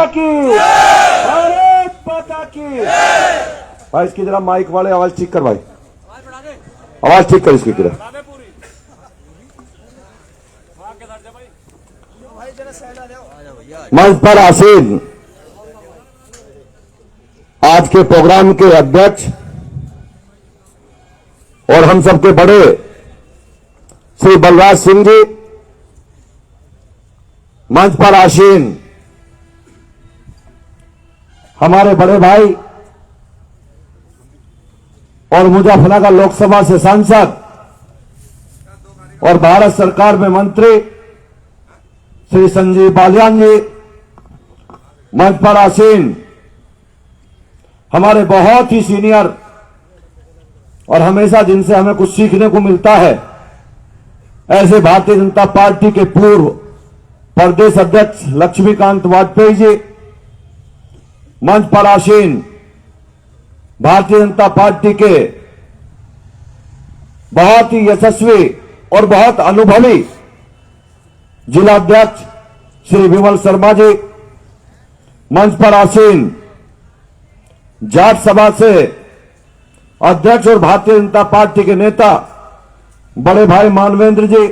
की, भारत माता की। भाई इसकी जरा माइक वाले आवाज ठीक कर भाई, आवाज ठीक कर इसकी जरा। मंच पर आसीन आज के प्रोग्राम के अध्यक्ष और हम सबके बड़े श्री बलराज सिंह जी, मंच पर आसीन हमारे बड़े भाई और मुजफ्फरनगर लोकसभा से सांसद और भारत सरकार में मंत्री श्री संजीव बालियान जी, मंच पर आसीन हमारे बहुत ही सीनियर और हमेशा जिनसे हमें कुछ सीखने को मिलता है, ऐसे भारतीय जनता पार्टी के पूर्व प्रदेश अध्यक्ष लक्ष्मीकांत वाजपेयी जी, मंच पर आसीन भारतीय जनता पार्टी के बहुत ही यशस्वी और बहुत अनुभवी जिलाध्यक्ष श्री विमल शर्मा जी, मंच पर आसीन जाट सभा से अध्यक्ष और भारतीय जनता पार्टी के नेता बड़े भाई मानवेंद्र जी,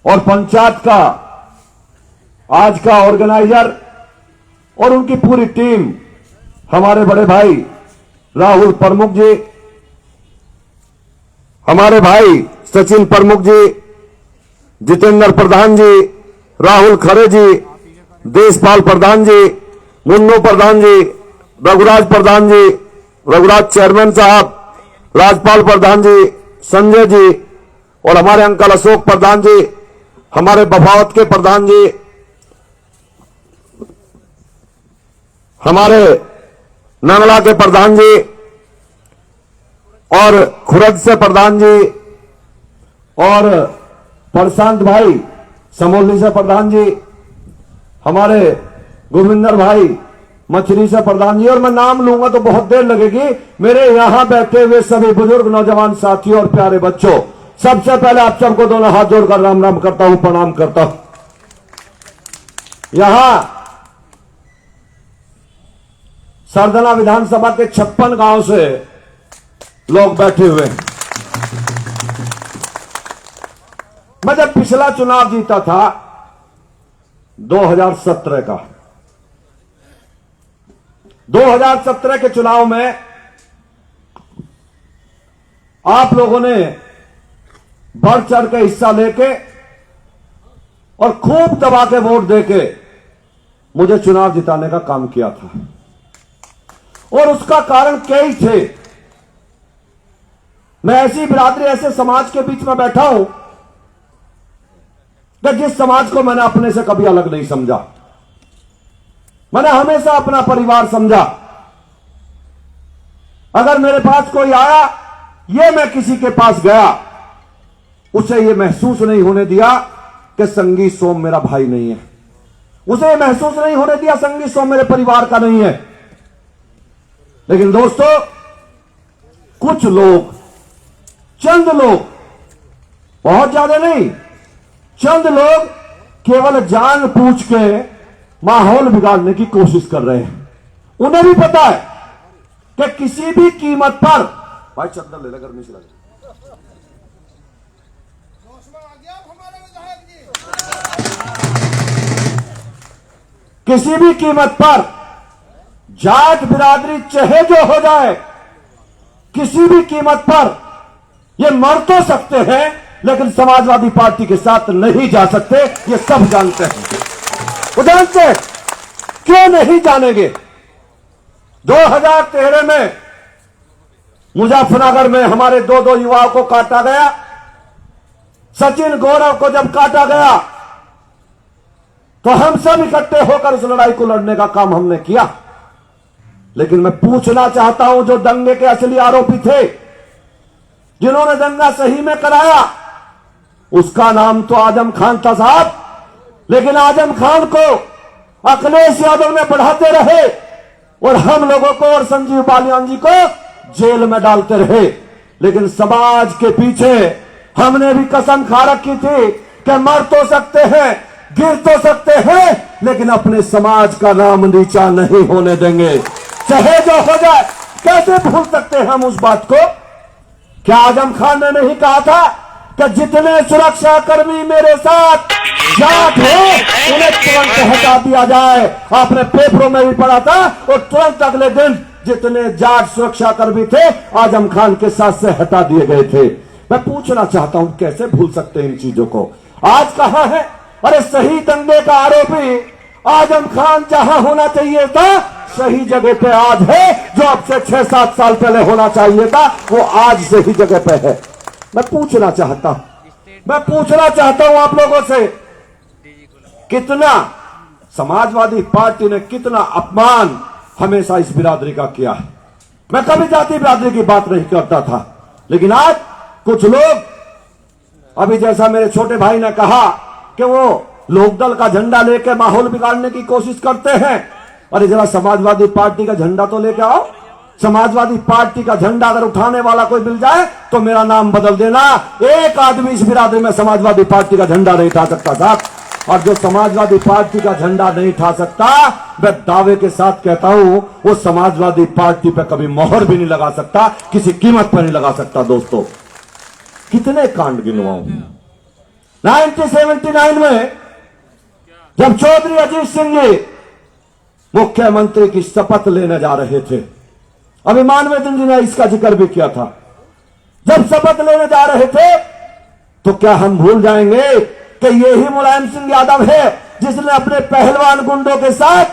और पंचायत का आज का ऑर्गेनाइजर और उनकी पूरी टीम हमारे बड़े भाई राहुल प्रमुख जी, हमारे भाई सचिन प्रमुख जी, जितेंद्र प्रधान जी, राहुल खरे जी, देशपाल प्रधान जी, मुन्नू प्रधान जी, रघुराज प्रधान जी, रघुराज चेयरमैन साहब, राजपाल प्रधान जी, संजय जी, और हमारे अंकल अशोक प्रधान जी, हमारे बफावत के प्रधान जी, हमारे नंगला के प्रधान जी और खुरद से प्रधान जी, और प्रशांत भाई समोली से प्रधान जी, हमारे गोविंदर भाई मछली से प्रधान जी, और मैं नाम लूंगा तो बहुत देर लगेगी। मेरे यहां बैठे हुए सभी बुजुर्ग नौजवान साथियों और प्यारे बच्चों, सबसे पहले आप सबको दोनों हाथ जोड़कर राम राम करता हूं, प्रणाम करता हूं। यहां सरदना विधानसभा के 56 गांव से लोग बैठे हुए हैं। मैं जब पिछला चुनाव जीता था 2017 का, 2017 के चुनाव में आप लोगों ने बढ़ चढ़ के हिस्सा लेके और खूब दबा के वोट देके मुझे चुनाव जिताने का काम किया था, और उसका कारण कई थे। मैं ऐसी बिरादरी, ऐसे समाज के बीच में बैठा हूं कि जिस समाज को मैंने अपने से कभी अलग नहीं समझा, मैंने हमेशा अपना परिवार समझा। अगर मेरे पास कोई आया, ये मैं किसी के पास गया, उसे ये महसूस नहीं होने दिया कि संगी सोम मेरा भाई नहीं है, उसे ये महसूस नहीं होने दिया संगी सोम मेरे परिवार का नहीं है। लेकिन दोस्तों, कुछ लोग, चंद लोग, बहुत ज्यादा नहीं, चंद लोग केवल जानबूझ के माहौल बिगाड़ने की कोशिश कर रहे हैं। उन्हें भी पता है कि किसी भी कीमत पर, भाई चंदन ले ले, गर्मी से लगे, किसी भी कीमत पर जाट बिरादरी चाहे जो हो जाए, किसी भी कीमत पर ये मर तो सकते हैं, लेकिन समाजवादी पार्टी के साथ नहीं जा सकते, ये सब जानते हैं। वो जानते हैं, क्यों नहीं जानेंगे। 2013 में मुजफ्फरनगर में हमारे दो युवाओं को काटा गया, सचिन गौरव को जब काटा गया तो हम सब इकट्ठे होकर उस लड़ाई को लड़ने का काम हमने किया। लेकिन मैं पूछना चाहता हूं, जो दंगे के असली आरोपी थे, जिन्होंने दंगा सही में कराया, उसका नाम तो आजम खान था साहब, लेकिन आजम खान को अखिलेश यादव ने बढ़ाते रहे और हम लोगों को और संजीव बालियान जी को जेल में डालते रहे। लेकिन समाज के पीछे हमने भी कसम खा रखी थी कि मर तो सकते हैं, गिर तो सकते हैं लेकिन अपने समाज का नाम नीचा नहीं होने देंगे, चाहे जो हो जाए। कैसे भूल सकते हैं हम उस बात को? क्या आजम खान ने नहीं कहा था कि जितने सुरक्षा कर्मी मेरे साथ जाट हो उन्हें तुरंत हटा दिया जाए? आपने पेपरों में भी पढ़ा था और तुरंत अगले दिन जितने जाट सुरक्षा कर्मी थे आजम खान के साथ से हटा दिए गए थे। मैं पूछना चाहता हूं कैसे भूल सकते हैं इन चीजों को? आज कहां है? अरे सही दंगे का आरोपी आजम खान जहां होना चाहिए था सही जगह पे आज है, जो अब से 6-7 साल पहले होना चाहिए था वो आज सही जगह पे है। मैं पूछना चाहता हूं आप लोगों से, कितना समाजवादी पार्टी ने कितना अपमान हमेशा इस बिरादरी का किया है। मैं कभी जाति बिरादरी की बात नहीं करता था, लेकिन आज कुछ लोग, अभी जैसा मेरे छोटे भाई ने कहा कि वो लोकदल का झंडा लेके माहौल बिगाड़ने की कोशिश करते हैं। अरे जरा समाजवादी पार्टी का झंडा तो लेके आओ। समाजवादी पार्टी का झंडा अगर उठाने वाला कोई मिल जाए तो मेरा नाम बदल देना। एक आदमी इस बिरादरी में समाजवादी पार्टी का झंडा नहीं उठा सकता साहब। और जो समाजवादी पार्टी का झंडा नहीं उठा सकता, मैं दावे के साथ कहता हूं वो समाजवादी पार्टी पे कभी मोहर भी नहीं लगा सकता, किसी कीमत पर नहीं लगा सकता। दोस्तों कितने कांड गिनवाऊं। 1979 में जब चौधरी अजीत सिंह जी मुख्यमंत्री की शपथ लेने जा रहे थे, अभी मानवेंद्र जी ने इसका जिक्र भी किया था, जब शपथ लेने जा रहे थे तो क्या हम भूल जाएंगे कि यही मुलायम सिंह यादव है जिसने अपने पहलवान गुंडों के साथ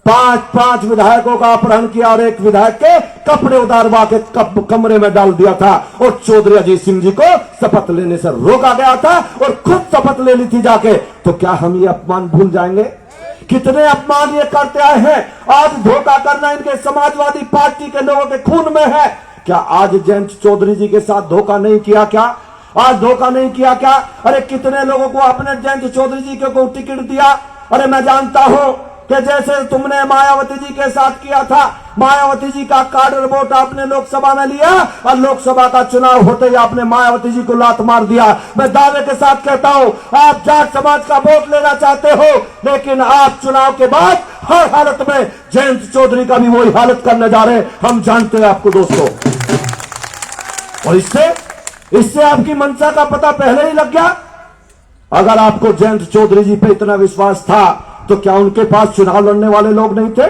5 विधायकों का अपहरण किया और एक विधायक के कपड़े उतारवा के कमरे में डाल दिया था और चौधरी अजीत सिंह जी को शपथ लेने से रोका गया था और खुद शपथ ले ली थी जाके। तो क्या हम ये अपमान भूल जाएंगे? कितने अपमान ये करते आए हैं। आज धोखा करना इनके समाजवादी पार्टी के लोगों के खून में है। क्या आज जयंत चौधरी जी के साथ धोखा नहीं किया? क्या आज धोखा नहीं किया? क्या अरे कितने लोगों को आपने जयंत चौधरी जी को टिकट दिया? अरे मैं जानता हूं कि जैसे तुमने मायावती जी के साथ किया था, मायावती जी का कार्डर वोट आपने लोकसभा में लिया और लोकसभा का चुनाव होते ही आपने मायावती जी को लात मार दिया। मैं दावे के साथ कहता हूं आप जाट समाज का वोट लेना चाहते हो, लेकिन आप चुनाव के बाद हर हालत में जयंत चौधरी का भी वही हालत करने जा रहे हैं। हम जानते हैं आपको दोस्तों, और इससे आपकी मंशा का पता पहले ही लग गया। अगर आपको जयंत चौधरी जी पे इतना विश्वास था तो क्या उनके पास चुनाव लड़ने वाले लोग नहीं थे?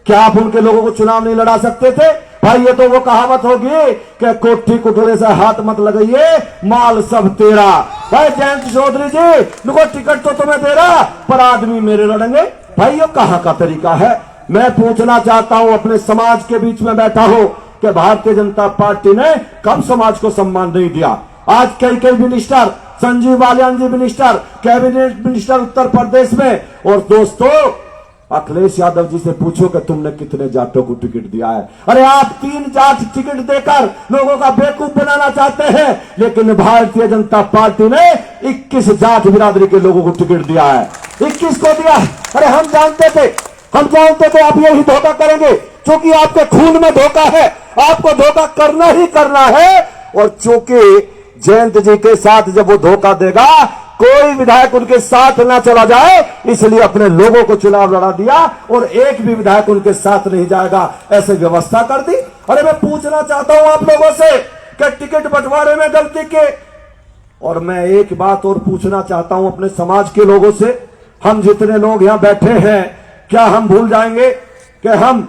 क्या आप उनके लोगों को चुनाव नहीं लड़ा सकते थे? भाई ये तो वो कहावत होगी कि कोठी कुटुरे से हाथ मत लगाइए, माल सब तेरा। भाई जयंत चौधरी जी नुको टिकट तो तुम्हें दे रहा, पर आदमी मेरे लड़ेंगे। भाई ये कहां का तरीका है? मैं पूछना चाहता हूं, अपने समाज के बीच में बैठा हूं कि भारतीय जनता पार्टी ने कब समाज को सम्मान नहीं दिया? आज कई मिनिस्टर, संजीव बालियान जी minister, cabinet minister Uttar Pradesh में। और दोस्तों अखिलेश यादव जी से पूछो कि तुमने कितने जाटों को टिकट दिया है। अरे आप 3 जाट टिकट देकर लोगों का बेवकूफ बनाना चाहते हैं, लेकिन भारतीय जनता पार्टी ने 21 जाट बिरादरी के लोगों को टिकट दिया है। 21 को दिया। अरे हम जानते थे आप यही धोखा करेंगे, क्योंकि आपके खून में धोखा है, आपको धोखा करना ही करना है। और चूंकि जयंत जी के साथ जब वो धोखा देगा, कोई विधायक उनके साथ ना चला जाए, इसलिए अपने लोगों को चुनाव लड़ा दिया और एक भी विधायक उनके साथ नहीं जाएगा, ऐसे व्यवस्था कर दी। अरे मैं पूछना चाहता हूं आप लोगों से कि टिकट बंटवारे में गलती के, और मैं एक बात और पूछना चाहता हूं अपने समाज के लोगों से, हम जितने लोग यहां बैठे हैं, क्या हम भूल जाएंगे कि हम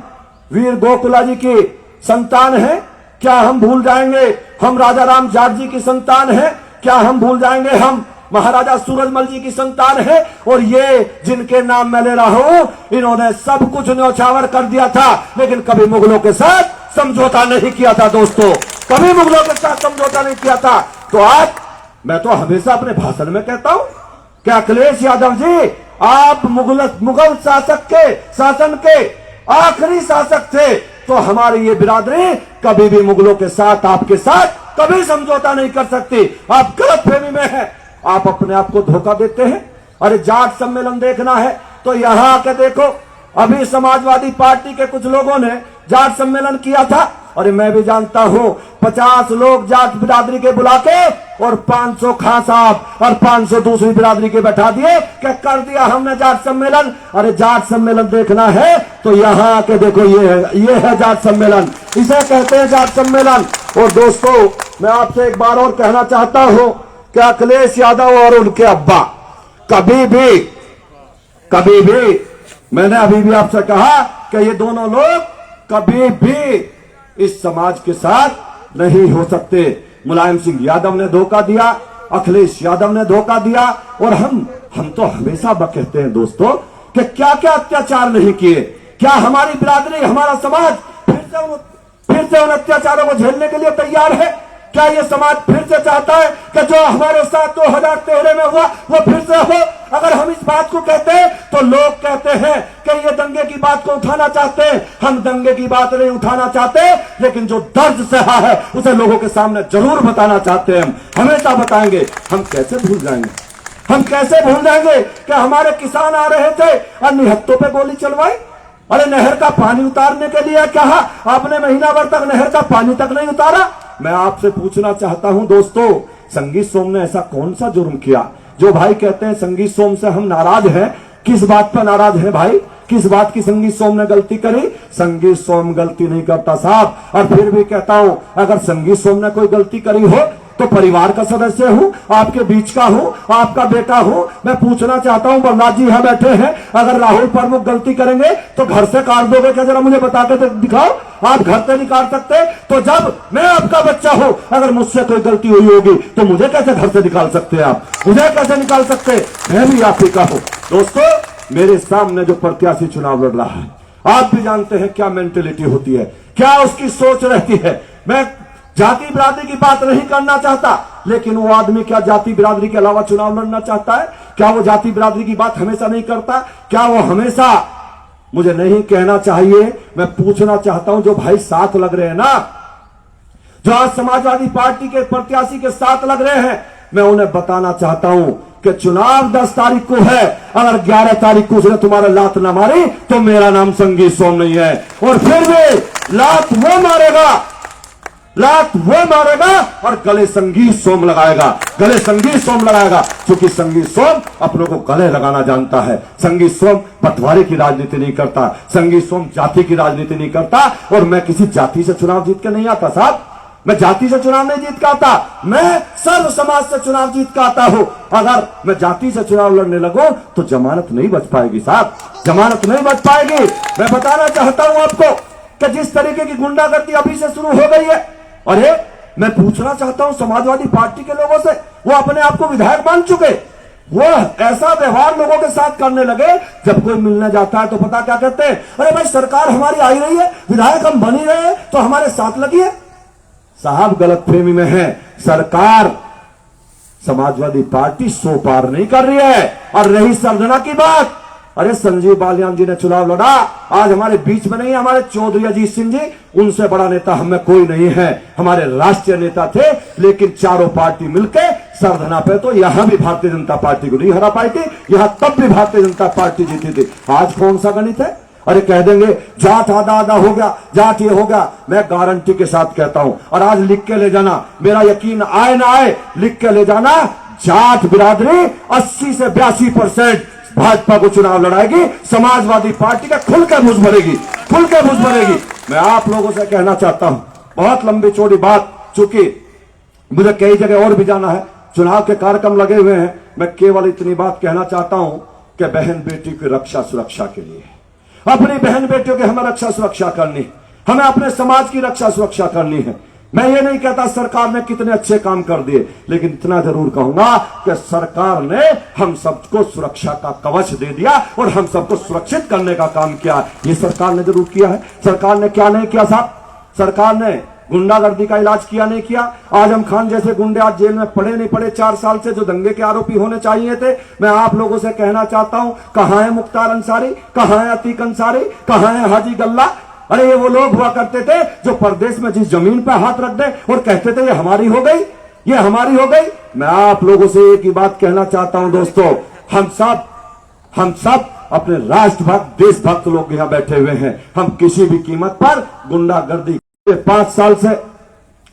वीर गोकुला जी की संतान हैं? क्या हम भूल जाएंगे हम राजा राम जाट जी की संतान हैं? क्या हम भूल जाएंगे हम महाराजा सूरजमल जी की संतान है? और ये जिनके नाम मैं ले रहा हूं, इन्होंने सब कुछ न्यौछावर कर दिया था, लेकिन कभी मुगलों के साथ समझौता नहीं किया था। दोस्तों कभी मुगलों के साथ समझौता नहीं किया था। तो आज मैं तो हमेशा अपने भाषण में कहता हूं कि अखिलेश यादव जी आप मुगल शासन के आखिरी शासक थे, तो हमारी ये बिरादरी कभी भी मुगलों के साथ, आपके साथ कभी समझौता नहीं कर सकती। आप गलतफहमी में हैं, आप अपने आप को धोखा देते हैं। अरे जाट सम्मेलन देखना है तो यहां आके देखो, अभी समाजवादी पार्टी के कुछ लोगों ने जाट सम्मेलन किया था, अरे मैं भी जानता हूं 50 लोग जाट बिरादरी के बुला के और 500 खां साहब और 500 दूसरी बिरादरी के बैठा दिए, क्या कर दिया हमने जाट सम्मेलन। अरे जाट सम्मेलन देखना है तो यहां आके देखो, ये है जाट सम्मेलन, इसे कहते हैं जाट सम्मेलन। और दोस्तों मैं आपसे एक बार और कहना चाहता हूं कि अखिलेश यादव और उनके अब्बा कभी भी मैंने अभी भी आपसे कहा कि ये दोनों लोग कभी भी इस समाज के साथ नहीं हो सकते। मुलायम सिंह यादव ने धोखा दिया, अखिलेश यादव ने धोखा दिया, और हम तो हमेशा कहते हैं दोस्तों कि क्या क्या अत्याचार नहीं किए। क्या हमारी बिरादरी, हमारा समाज फिर से उन अत्याचारों को झेलने के लिए तैयार है? क्या ये समाज फिर से चाहता है कि जो हमारे साथ 2013 में हुआ वो फिर से हो? अगर हम इस बात को कहते हैं तो लोग कहते हैं कि ये दंगे की बात को उठाना चाहते हैं। हम दंगे की बात नहीं उठाना चाहते, लेकिन जो दर्द सहा है उसे लोगों के सामने जरूर बताना चाहते हैं। हम हमेशा बताएंगे। हम कैसे भूल जाएंगे, हम कैसे भूल जाएंगे कि हमारे किसान आ रहे थे और निहत्तों पे गोली चलवाई। अरे नहर का पानी उतारने के लिए कहा, आपने महीना भर तक नहर का पानी तक नहीं उतारा। मैं आपसे पूछना चाहता हूं दोस्तों, संगीत सोम ने ऐसा कौन सा जुर्म किया जो भाई कहते हैं संगीत सोम से हम नाराज हैं? किस बात पर नाराज हैं भाई? किस बात की संगीत सोम ने गलती करी? संगीत सोम गलती नहीं करता साहब। और फिर भी कहता हूं, अगर संगीत सोम ने कोई गलती करी हो तो परिवार का सदस्य हूं, आपके बीच का हूं, आपका बेटा हूं। मैं पूछना चाहता हूं, बलराज जी यहां बैठे हैं, अगर राहुल प्रमुख गलती करेंगे तो घर से काट दोगे क्या? जरा मुझे बता के दिखाओ। आप घर से नहीं काट सकते तो जब मैं आपका बच्चा हूं, अगर मुझसे कोई गलती हुई होगी तो मुझे कैसे घर से निकाल सकते हैं? आप मुझे कैसे निकाल सकते? मैं भी आप ही का हूं। दोस्तों मेरे सामने जो प्रत्याशी चुनाव लड़ रहा है, आप भी जानते हैं क्या मेंटेलिटी होती है, क्या उसकी सोच रहती है। मैं जाति बिरादरी की बात नहीं करना चाहता, लेकिन वो आदमी क्या जाति बिरादरी के अलावा चुनाव लड़ना चाहता है? क्या वो जाति बिरादरी की बात हमेशा नहीं करता? क्या वो हमेशा, मुझे नहीं कहना चाहिए, मैं पूछना चाहता हूं, जो भाई साथ लग रहे हैं ना, जो आज समाजवादी पार्टी के प्रत्याशी के साथ लग रहे हैं, मैं उन्हें बताना चाहता हूं कि चुनाव 10 तारीख को है। अगर 11 तारीख को उसने तुम्हारा लात ना मारी तो मेरा नाम संगीत सोम नहीं है। और फिर भी लात वो मारेगा और गले संगीत सोम लगाएगा, गले संगीत सोम लगाएगा, क्योंकि संगीत सोम अपनों को गले लगाना जानता है। संगीत सोम पटवारी की राजनीति नहीं करता, संगीत सोम जाति की राजनीति नहीं करता। और मैं किसी जाति से चुनाव जीत के नहीं आता साहब, मैं जाति से चुनाव नहीं जीत के आता, मैं सर्व समाज से चुनाव जीत के आता हूं। अगर मैं जाति से चुनाव लड़ने लगूं तो जमानत नहीं बच पाएगी साहब, जमानत नहीं बच पाएगी। मैं बताना चाहता हूं आपको कि जिस तरीके की गुंडागर्दी अभी से शुरू हो गई है, अरे मैं पूछना चाहता हूं समाजवादी पार्टी के लोगों से, वो अपने आप को विधायक मान चुके, वो ऐसा व्यवहार लोगों के साथ करने लगे, जब कोई मिलने जाता है तो पता क्या कहते हैं? अरे भाई सरकार हमारी आई रही है, विधायक हम बनी रहे हैं तो हमारे साथ लगिए। साहब गलतफहमी में है, सरकार समाजवादी पार्टी सो पार नहीं कर रही है। और रही सरगना की बात, अरे संजीव बालियान जी ने चुनाव लड़ा, आज हमारे बीच में नहीं है, हमारे चौधरी अजीत सिंह जी, उनसे बड़ा नेता हमें कोई नहीं है, हमारे राष्ट्रीय नेता थे। लेकिन चारों पार्टी मिलकर सरधना पे तो यहां भी भारतीय जनता पार्टी को नहीं हरा पाई थी, यहां तब भी भारतीय जनता पार्टी जीती थी। आज कौन सा गणित है? अरे कह देंगे जाट आधा आधा हो गया, जाट ये हो गया। मैं गारंटी के साथ कहता हूं, और आज लिख के ले जाना, मेरा यकीन आए ना आए, लिख के ले जाना, जाट बिरादरी 80 से 82% भाजपा को चुनाव लड़ाएगी, समाजवादी पार्टी का खुल के मुझ भरेगी, खुल के मुझ भरेगी। मैं आप लोगों से कहना चाहता हूं, बहुत लंबी चौड़ी बात, चूंकि मुझे कई जगह और भी जाना है, चुनाव के कार्यक्रम लगे हुए हैं, मैं केवल इतनी बात कहना चाहता हूं कि बहन बेटी की रक्षा सुरक्षा के लिए, अपनी बहन बेटियों की हमें रक्षा सुरक्षा करनी, हमें अपने समाज की रक्षा सुरक्षा करनी है। मैं ये नहीं कहता सरकार ने कितने अच्छे काम कर दिए, लेकिन इतना जरूर कहूंगा कि सरकार ने हम सबको सुरक्षा का कवच दे दिया और हम सबको सुरक्षित करने का काम किया। ये सरकार ने जरूर किया है। सरकार ने क्या नहीं किया साहब? सरकार ने गुंडागर्दी का इलाज किया नहीं किया? आजम खान जैसे गुंडे आज जेल में पड़े नहीं पड़े 4 साल से, जो दंगे के आरोपी होने चाहिए थे। मैं आप लोगों से कहना चाहता हूं, कहां है मुख्तार अंसारी, कहां है अतीक अंसारी, कहां है हाजी गल्ला? अरे ये वो लोग हुआ करते थे जो परदेश में जिस जमीन पर हाथ रख दे और कहते थे ये हमारी हो गई, ये हमारी हो गई। मैं आप लोगों से एक ही बात कहना चाहता हूं दोस्तों, हम सब अपने राष्ट्रभक्त देशभक्त लोग यहां बैठे हुए हैं। हम किसी भी कीमत पर गुंडागर्दी 5 साल से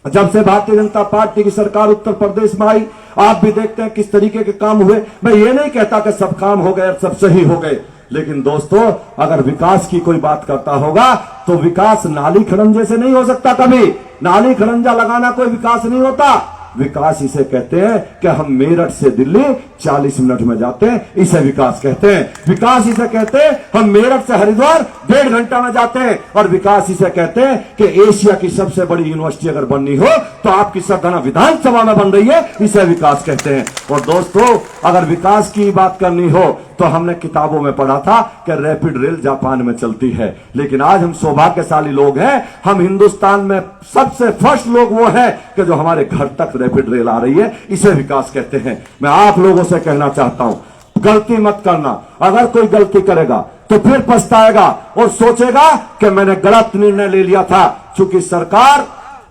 जब से भारतीय जनता पार्टी की सरकार उत्तर प्रदेश में आई, आप भी देखते हैं किस तरीके के काम हुए। मैं ये नहीं कहता कि सब काम हो गए, सब सही हो गए, लेकिन दोस्तों अगर विकास की कोई बात करता होगा तो विकास नाली खड़ंजे से नहीं हो सकता। कभी नाली खड़ंजा लगाना कोई विकास नहीं होता। विकास इसे कहते हैं कि हम मेरठ से दिल्ली 40 मिनट में जाते हैं, इसे विकास कहते हैं। विकास इसे कहते हैं हम मेरठ से हरिद्वार 1.5 घंटा में जाते हैं। और विकास इसे कहते हैं कि एशिया की सबसे बड़ी यूनिवर्सिटी अगर बननी हो तो आपकी सरदाना विधानसभा में बन रही है, इसे विकास कहते हैं। और दोस्तों अगर विकास की बात करनी हो तो हमने किताबों में पढ़ा था कि रैपिड रेल जापान में चलती है, लेकिन आज हम सौभाग्यशाली लोग हैं, हम हिंदुस्तान में सबसे फर्स्ट लोग वो हैं कि जो हमारे घर तक रैपिड रेल आ रही है, इसे विकास कहते हैं। मैं आप लोगों से कहना चाहता हूं, गलती मत करना। अगर कोई गलती करेगा तो फिर पछताएगा और सोचेगा कि मैंने गलत निर्णय ले लिया था। चूंकि सरकार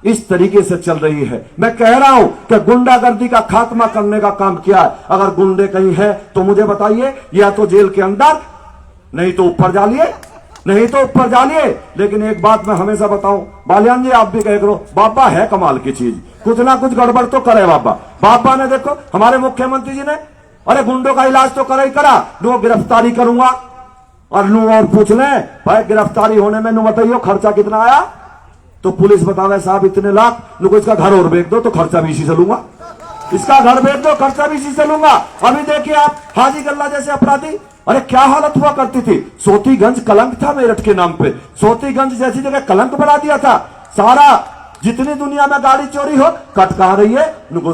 इस तरीके से चल रही है, मैं कह रहा हूं कि गुंडागर्दी का खात्मा करने का काम किया है। अगर गुंडे कहीं है तो मुझे बताइए, या तो जेल के अंदर, नहीं तो ऊपर जालिए, नहीं तो ऊपर जालिए। लेकिन एक बात मैं हमेशा बताऊं, बालियान जी आप भी कह करो, बाबा है कमाल की चीज, कुछ ना कुछ गड़बड़ तो करे बाबा। बाबा ने देखो हमारे मुख्यमंत्री जी ने, अरे गुंडों का इलाज तो करा ही करा, नो गिरफ्तारी करूंगा। और नू और पूछ ले भाई गिरफ्तारी होने में, नू बताइयो खर्चा कितना आया, तो पुलिस बतावे साहब इतने लाख, नुको इसका घर और बेच दो तो खर्चा भी इसी से लूंगा, इसका घर बेच दो खर्चा भी इसी से लूंगा। अभी देखिए आप हाजी गल्ला जैसे अपराधी, अरे क्या हालत हुआ करती थी। सोतीगंज कलंक था मेरठ के नाम पे, सोतीगंज जैसी जगह कलंक बना दिया था। सारा जितनी दुनिया में गाड़ी चोरी हो कट कहां रही है,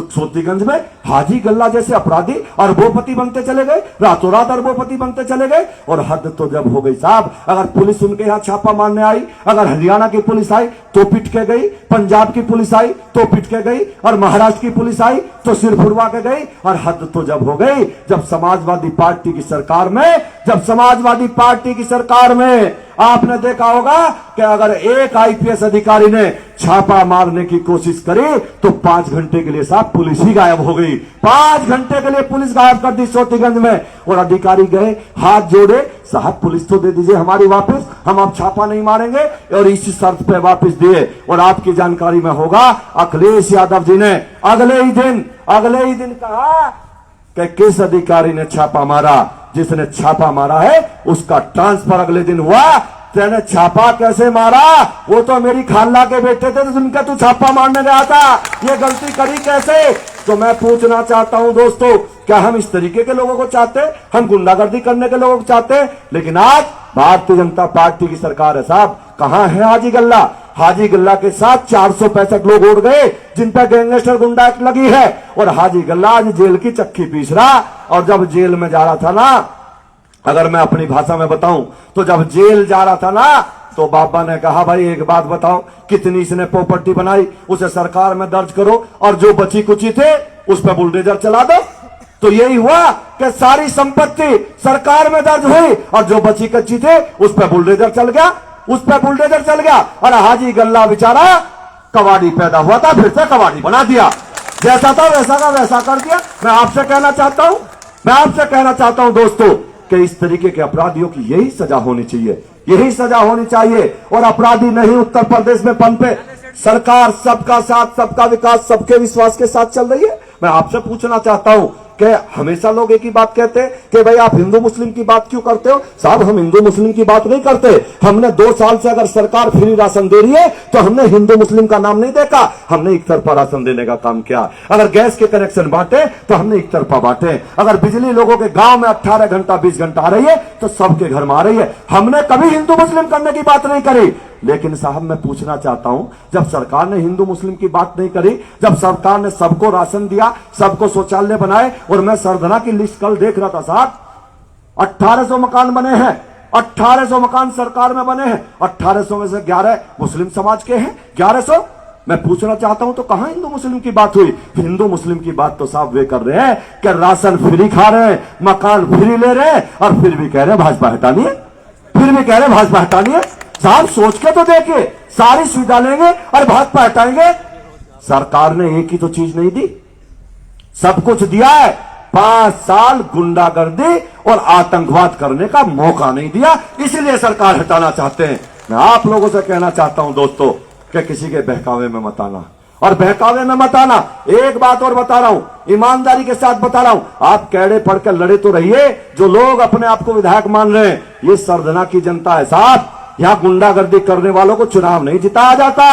सोतीगंज में हाजी गल्ला जैसे अपराधी अरबोपति बनते चले गए, रातों रात अरबोपति बनते चले गए। और हद तो जब हो गई साहब, अगर पुलिस उनके यहां छापा मारने आई, अगर हरियाणा की पुलिस आई तो पिट के गई, पंजाब की पुलिस आई तो पिट के गई, और महाराष्ट्र की पुलिस आई तो सिर फुड़वा के गई। और हद तो जब हो गई जब समाजवादी पार्टी की सरकार में, जब समाजवादी पार्टी की सरकार में आपने देखा होगा कि अगर एक आईपीएस अधिकारी ने छापा मारने की कोशिश करी तो 5 घंटे के लिए साहब पुलिस ही गायब हो गई। 5 घंटे के लिए पुलिस गायब कर दी सोतीगंज में। और अधिकारी गए हाथ जोड़े, साहब पुलिस तो दे दीजिए हमारी वापस, हम अब छापा नहीं मारेंगे, और इसी शर्त पे वापस दिए। और आपकी जानकारी में होगा अखिलेश यादव जी ने अगले ही दिन कहा कि किस अधिकारी ने छापा मारा, जिसने छापा मारा है उसका ट्रांसफर अगले दिन हुआ। तेने छापा कैसे मारा, वो तो मेरी खाला के बेटे थे, तो उनका तू छापा मारने गया था, ये गलती करी कैसे। तो मैं पूछना चाहता हूं दोस्तों, क्या हम इस तरीके के लोगों को चाहते हैं, हम गुंडागर्दी करने के लोगों को चाहते हैं। लेकिन आज भारतीय जनता पार्टी की सरकार है साहब, कहां है हाजी गल्ला। हाजी गल्ला के साथ 465 लोग उड़ गए जिन पर गैंगस्टर गुंडा एक्ट लगी है, और हाजी गल्ला आज जेल की चक्की पीस रहा। और जब जेल में जा रहा था ना, अगर मैं अपनी भाषा में बताऊं तो जब जेल जा रहा था ना, तो बाबा ने कहा भाई एक बात बताओ, कितनी इसने प्रॉपर्टी बनाई उसे सरकार में दर्ज करो, और जो बची कुची थे उस पर बुलडोजर चला दो। तो यही हुआ कि सारी संपत्ति सरकार में दर्ज हुई, और जो बची कच्ची थे उस पर बुलडोजर चल गया, और हाजी गल्ला बेचारा कबाड़ी पैदा हुआ था, फिर से कबाड़ी बना दिया, जैसा था वैसा का वैसा कर दिया। मैं आपसे कहना चाहता हूं दोस्तों कि इस तरीके के अपराधियों की यही सजा होनी चाहिए, और अपराधी नहीं उत्तर प्रदेश में पनपे। सरकार सबका साथ, सबका विकास, सबके विश्वास के साथ चल रही है। मैं आपसे पूछना चाहता हूं कि हमेशा लोग एक ही बात कहते हैं कि भाई आप हिंदू मुस्लिम की बात क्यों करते हो। साहब हम हिंदू मुस्लिम की बात नहीं करते, हमने 2 साल से अगर सरकार फ्री राशन दे रही है तो हमने हिंदू मुस्लिम का नाम नहीं देखा, हमने एक तरफा राशन देने का काम किया। अगर गैस के कनेक्शन बांटे तो हमने एक तरफा बांटे। अगर बिजली लोगों के गांव में 18 घंटा 20 घंटा आ रही है तो सबके घर में आ रही है। हमने कभी हिंदू मुस्लिम करने की बात नहीं करी। लेकिन साहब मैं पूछना चाहता हूं, जब सरकार ने हिंदू मुस्लिम की बात नहीं करी, जब सरकार ने सबको राशन दिया, सबको शौचालय बनाए, और मैं सरधना की लिस्ट कल देख रहा था साहब, 1800 मकान बने हैं, 1800 मकान सरकार में बने हैं, 1800 में से 11 मुस्लिम समाज के हैं, 1100। मैं पूछना चाहता हूं तो कहां हिंदू मुस्लिम की बात हुई। हिंदू मुस्लिम की बात तो साहब वे कर रहे हैं कि राशन फ्री खा रहे हैं, मकान फ्री ले रहे हैं, और फिर भी कह रहे हैं भाजपा हटानी है। साहब सोच के तो देखिए, सारी सुविधा लेंगे और भाजपा हटाएंगे। सरकार ने एक ही तो चीज नहीं दी, सब कुछ दिया है। 5 साल गुंडागर्दी और आतंकवाद करने का मौका नहीं दिया, इसलिए सरकार हटाना चाहते हैं। मैं आप लोगों से कहना चाहता हूं दोस्तों, कि किसी के बहकावे में मत आना, और बहकावे में मत आना। एक बात और बता रहा हूं, ईमानदारी के साथ बता रहा हूं, आप कैडे पढ़कर लड़े तो रहिए। जो लोग अपने आप को विधायक मान रहे हैं, ये सरधना की जनता है साहब। यहां गुंडागर्दी करने वालों को चुनाव नहीं जिताया जाता,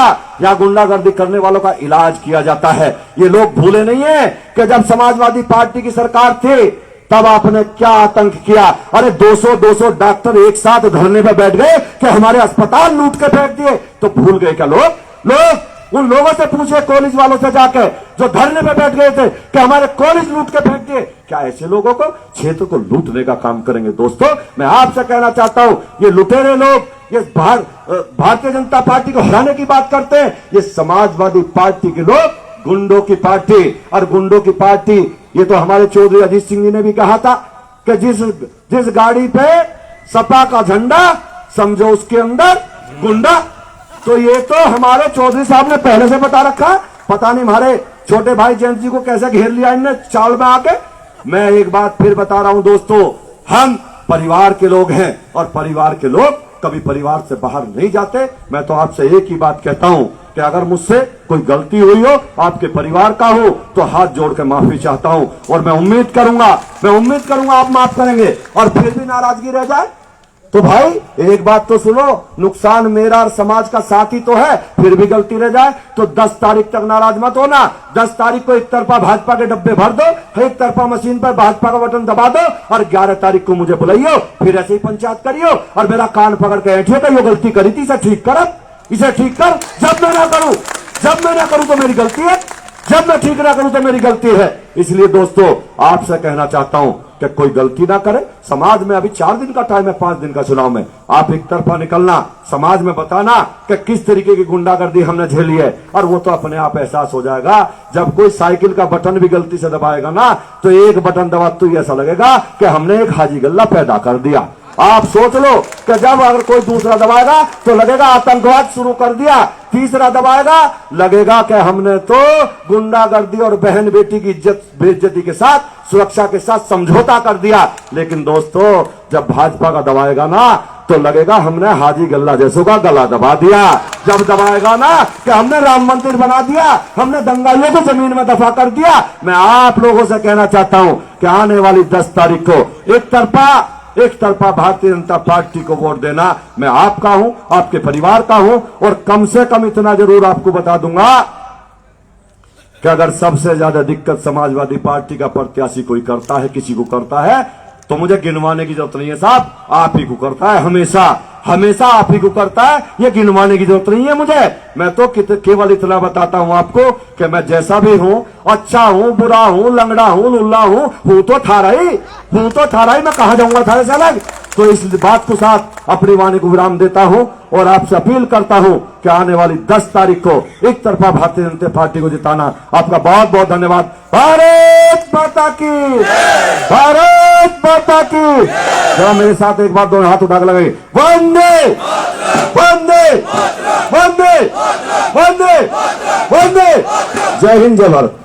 यहां गुंडागर्दी करने वालों का इलाज किया जाता है। ये लोग भूले नहीं है कि जब समाजवादी पार्टी की सरकार थी तब आपने क्या आतंक किया। अरे 200 डॉक्टर एक साथ धरने पर बैठ गए कि हमारे अस्पताल लूट के फेंक दिए। तो भूल गए क्या लोग उन लोगों से पूछे, कॉलेज वालों से जाकर जो धरने पे बैठ गए थे कि हमारे कॉलेज लूट के फेंक दिए। क्या ऐसे लोगों को, क्षेत्र को लूटने का काम करेंगे? दोस्तों, मैं आपसे कहना चाहता हूं, ये लुटेरे लोग, ये भारतीय जनता पार्टी को हराने की बात करते हैं। ये समाजवादी पार्टी के लोग गुंडों की पार्टी, और गुंडों की पार्टी, ये तो हमारे चौधरी अजीत सिंह जी ने भी कहा था कि जिस गाड़ी पे सपा का झंडा, समझो उसके अंदर गुंडा। तो ये तो हमारे चौधरी साहब ने पहले से बता रखा। पता नहीं हमारे छोटे भाई जयंत जी को कैसे घेर लिया इनने चाल में आके। मैं एक बात फिर बता रहा हूं दोस्तों, हम परिवार के लोग हैं, और परिवार के लोग कभी परिवार से बाहर नहीं जाते। मैं तो आपसे एक ही बात कहता हूं कि अगर मुझसे कोई गलती हुई हो, आपके परिवार का हो, तो हाथ जोड़ के माफी चाहता हूं, और मैं उम्मीद करूंगा आप माफ करेंगे। और फिर भी नाराजगी रह जाए तो भाई एक बात तो सुनो, नुकसान मेरा और समाज का साथी तो है, फिर भी गलती रह जाए तो 10 तारीख तक नाराज मत होना। 10 तारीख को एक तरफा भाजपा के डब्बे भर दो, एक तरफा मशीन पर भाजपा का बटन दबा दो, और 11 तारीख को मुझे बुलाइयो, फिर ऐसे ही पंचायत करियो, और मेरा कान पकड़ के ऐठिए कि ये गलती करी थी, इसे ठीक कर। जब मैं ना करूं तो मेरी गलती है, जब मैं ठीक ना करूं तो मेरी गलती है। इसलिए दोस्तों, आपसे कहना चाहता हूं कि कोई गलती ना करे। समाज में अभी 4 दिन का टाइम है, 5 दिन का चुनाव में। आप एक तरफा निकलना, समाज में बताना कि किस तरीके की गुंडागर्दी हमने झेली है, और वो तो अपने आप एहसास हो जाएगा। जब कोई साइकिल का बटन भी गलती से दबाएगा ना, तो एक बटन दबा तो ऐसा लगेगा कि हमने एक हाजी गल्ला पैदा कर दिया। आप सोच लो कि जब अगर कोई दूसरा दबाएगा तो लगेगा आतंकवाद शुरू कर दिया, तीसरा दबाएगा लगेगा कि हमने तो गुंडागर्दी और बहन बेटी की इज्जत बेइज्जती के साथ, सुरक्षा के साथ समझौता कर दिया। लेकिन दोस्तों, जब भाजपा का दबाएगा ना तो लगेगा हमने हाजी गल्ला जैसों का गला दबा दिया। जब दबाएगा ना कि हमने राम मंदिर बना दिया, हमने दंगाइयों को जमीन में दफा कर दिया। मैं आप लोगों से कहना चाहता हूं कि आने वाली 10 तारीख को एक तरफा भारतीय जनता पार्टी को वोट देना। मैं आपका हूं, आपके परिवार का हूं, और कम से कम इतना जरूर आपको बता दूंगा कि अगर सबसे ज्यादा दिक्कत समाजवादी पार्टी का प्रत्याशी कोई करता है, किसी को करता है, तो मुझे गिनवाने की जरूरत नहीं है साहब, आप ही को करता है। हमेशा आप ही को करता है, ये गिनवाने की जरूरत नहीं है मुझे। मैं तो केवल इतना बताता हूं आपको कि मैं जैसा भी हूं, अच्छा हूं, बुरा हूं, लंगड़ा हूं, लुल्ला हूं तो थारा ही, मैं कहा जाऊंगा थारे से अलग। तो इस बात को साथ अपनी वाणी को विराम देता हूं, और आपसे अपील करता हूं कि आने वाली 10 तारीख को एक तरफा भारतीय जनता पार्टी को जिताना। आपका बहुत बहुत धन्यवाद। भारत माता की, भारत माता की। जरा मेरे साथ एक बार दोनों हाथ उठा के लगाइए, वंदे वंदे वंदे वंदे वंदे। जय हिंद, जय भारत।